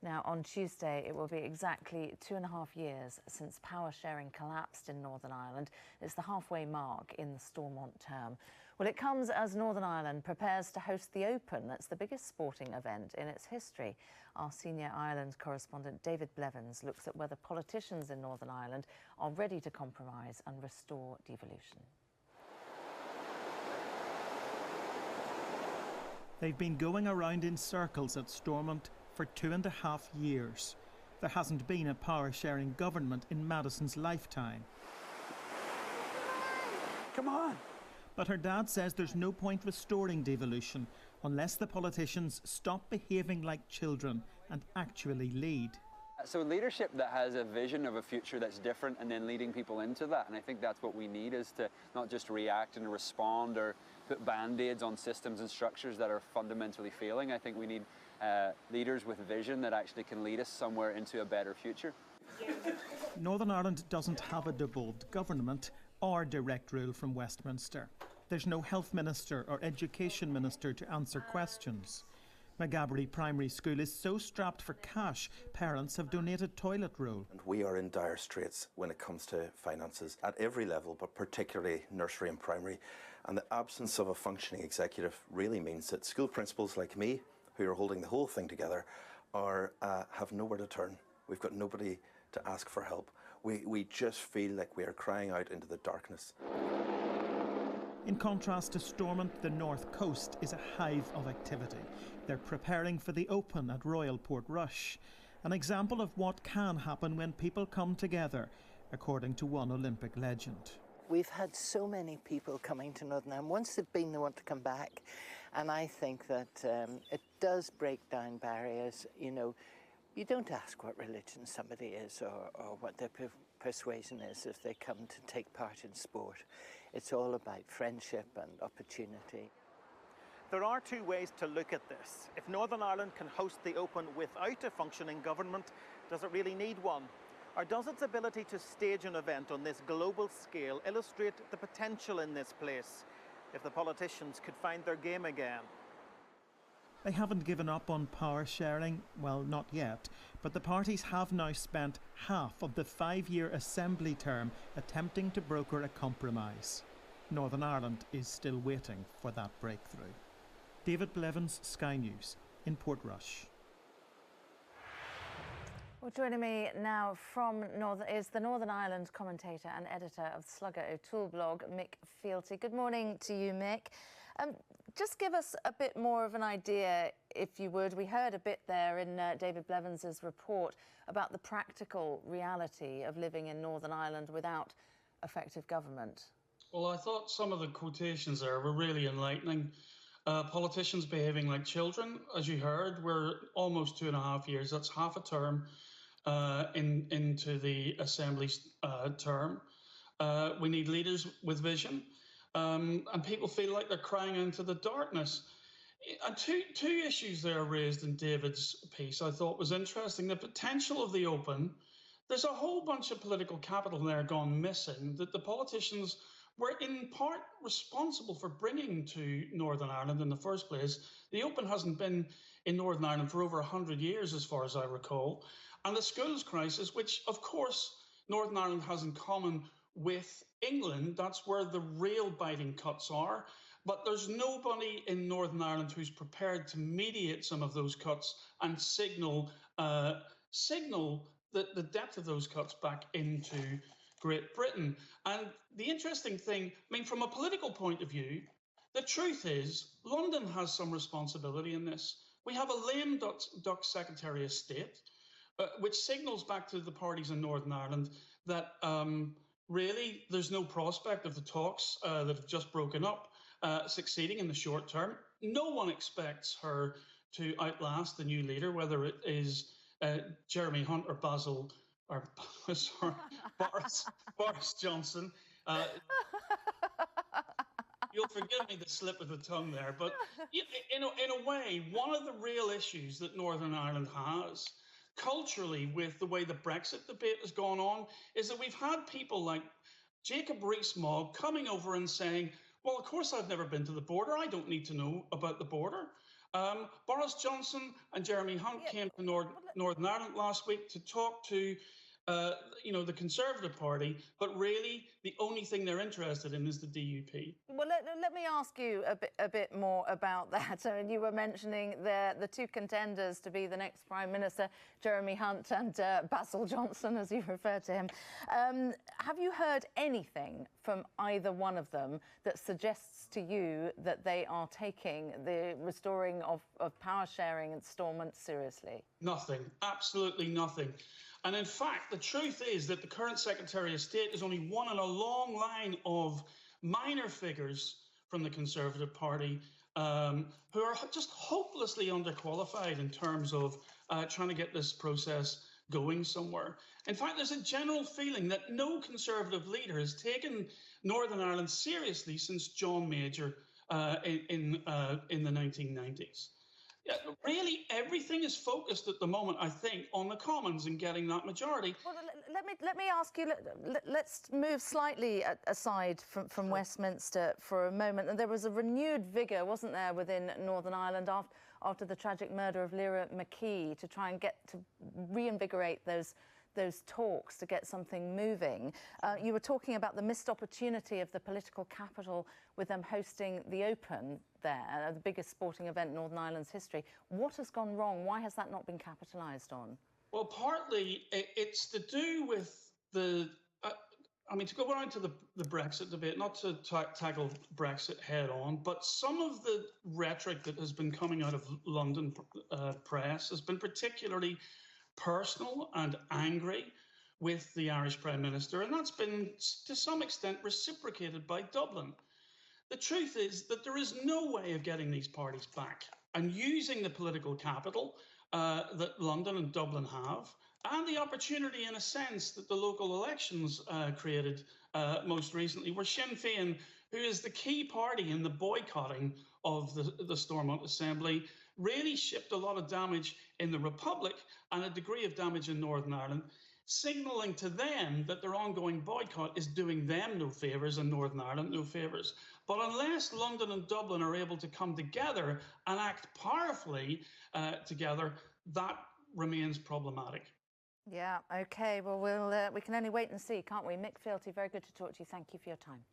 Now, on Tuesday, it will be exactly 2.5 years since power sharing collapsed in Northern Ireland. It's the halfway mark in the Stormont term. Well, it comes as Northern Ireland prepares to host the Open. That's the biggest sporting event in its history. Our senior Ireland correspondent David Blevin looks at whether politicians in Northern Ireland are ready to compromise and restore devolution. They've been going around in circles at Stormont for 2.5 years. There hasn't been a power-sharing government in Madison's lifetime. Come on! But her dad says there's no point restoring devolution unless the politicians stop behaving like children and actually lead. So leadership that has a vision of a future that's different and then leading people into that. And I think that's what we need, is to not just react and respond or put band-aids on systems and structures that are fundamentally failing. I think we need leaders with vision that actually can lead us somewhere into a better future. Northern Ireland doesn't have a devolved government or direct rule from Westminster. There's no health minister or education minister to answer questions. Maghaberry Primary School is so strapped for cash, parents have donated toilet roll. And we are in dire straits when it comes to finances at every level, but particularly nursery and primary. And the absence of a functioning executive really means that school principals like me, who are holding the whole thing together, have nowhere to turn. We've got nobody to ask for help. We just feel like we are crying out into the darkness. In contrast to Stormont, the North Coast is a hive of activity. They're preparing for the Open at Royal Portrush, an example of what can happen when people come together, according to one Olympic legend. We've had so many people coming to Northern Ireland. Once they've been, they want to come back. And I think that it does break down barriers. You know, you don't ask what religion somebody is or what their persuasion is if they come to take part in sport. It's all about friendship and opportunity. There are two ways to look at this. If Northern Ireland can host the Open without a functioning government, does it really need one? Or does its ability to stage an event on this global scale illustrate the potential in this place if the politicians could find their game again? They haven't given up on power sharing, well, not yet, but the parties have now spent half of the 5-year Assembly term attempting to broker a compromise. Northern Ireland is still waiting for that breakthrough. David Blevin, Sky News, in Portrush. Well, joining me now from is the Northern Ireland commentator and editor of Slugger O'Toole blog, Mick Fawlty. Good morning to you, Mick. Just give us a bit more of an idea, if you would. We heard a bit there in David Blevin's report about the practical reality of living in Northern Ireland without effective government. Well, I thought some of the quotations there were really enlightening. Politicians behaving like children, as you heard. We're almost 2.5 years. That's half a term into the Assembly's term. We need leaders with vision. And people feel like they're crying into the darkness. And two issues there raised in David's piece I thought was interesting. The potential of the Open. There's a whole bunch of political capital there gone missing that the politicians were in part responsible for bringing to Northern Ireland in the first place. The Open hasn't been in Northern Ireland for over 100 years, as far as I recall. And the schools crisis, which, of course, Northern Ireland has in common with England, that's where the real biting cuts are. But there's nobody in Northern Ireland who's prepared to mediate some of those cuts and signal the depth of those cuts back into Great Britain. And the interesting thing, I mean, from a political point of view, the truth is London has some responsibility in this. We have a lame duck Secretary of State, which signals back to the parties in Northern Ireland that really there's no prospect of the talks that have just broken up succeeding in the short term. No one expects her to outlast the new leader, whether it is Jeremy Hunt or Boris Johnson. You'll forgive me the slip of the tongue there, but in a way, one of the real issues that Northern Ireland has culturally with the way the Brexit debate has gone on is that we've had people like Jacob Rees-Mogg coming over and saying, well, of course, I've never been to the border. I don't need to know about the border. Boris Johnson and Jeremy Hunt came to Northern Ireland last week to talk to the Conservative Party, but really the only thing they're interested in is the DUP. Well, let me ask you a bit more about that. I mean, you were mentioning the two contenders to be the next Prime Minister, Jeremy Hunt and Basil Johnson, as you refer to him. Have you heard anything from either one of them that suggests to you that they are taking the restoring of power sharing and Stormont seriously? Nothing, absolutely nothing. And in fact, the truth is that the current Secretary of State is only one in a long line of minor figures from the Conservative Party who are just hopelessly underqualified in terms of trying to get this process going somewhere. In fact, there's a general feeling that no Conservative leader has taken Northern Ireland seriously since John Major in the 1990s. Yeah, really, everything is focused at the moment, I think, on the Commons and getting that majority. Well, let me ask you, let's move slightly aside from Westminster for a moment. And there was a renewed vigour, wasn't there, within Northern Ireland after the tragic murder of Lyra McKee to try and get to reinvigorate those talks to get something moving. You were talking about the missed opportunity of the political capital with them hosting the Open there, the biggest sporting event in Northern Ireland's history. What has gone wrong? Why has that not been capitalised on? Well, partly it's to do with the... to go around to the Brexit debate, not to tackle Brexit head on, but some of the rhetoric that has been coming out of London press has been particularly personal and angry with the Irish Prime Minister, and that's been to some extent reciprocated by Dublin. The truth is that there is no way of getting these parties back, and using the political capital that London and Dublin have, and the opportunity, in a sense, that the local elections created most recently, where Sinn Féin, who is the key party in the boycotting of the Stormont Assembly, really shipped a lot of damage in the Republic and a degree of damage in Northern Ireland, signalling to them that their ongoing boycott is doing them no favours and Northern Ireland no favours. But unless London and Dublin are able to come together and act powerfully together, that remains problematic. Yeah, OK. Well, we can only wait and see, can't we? Mick Fawlty, very good to talk to you. Thank you for your time.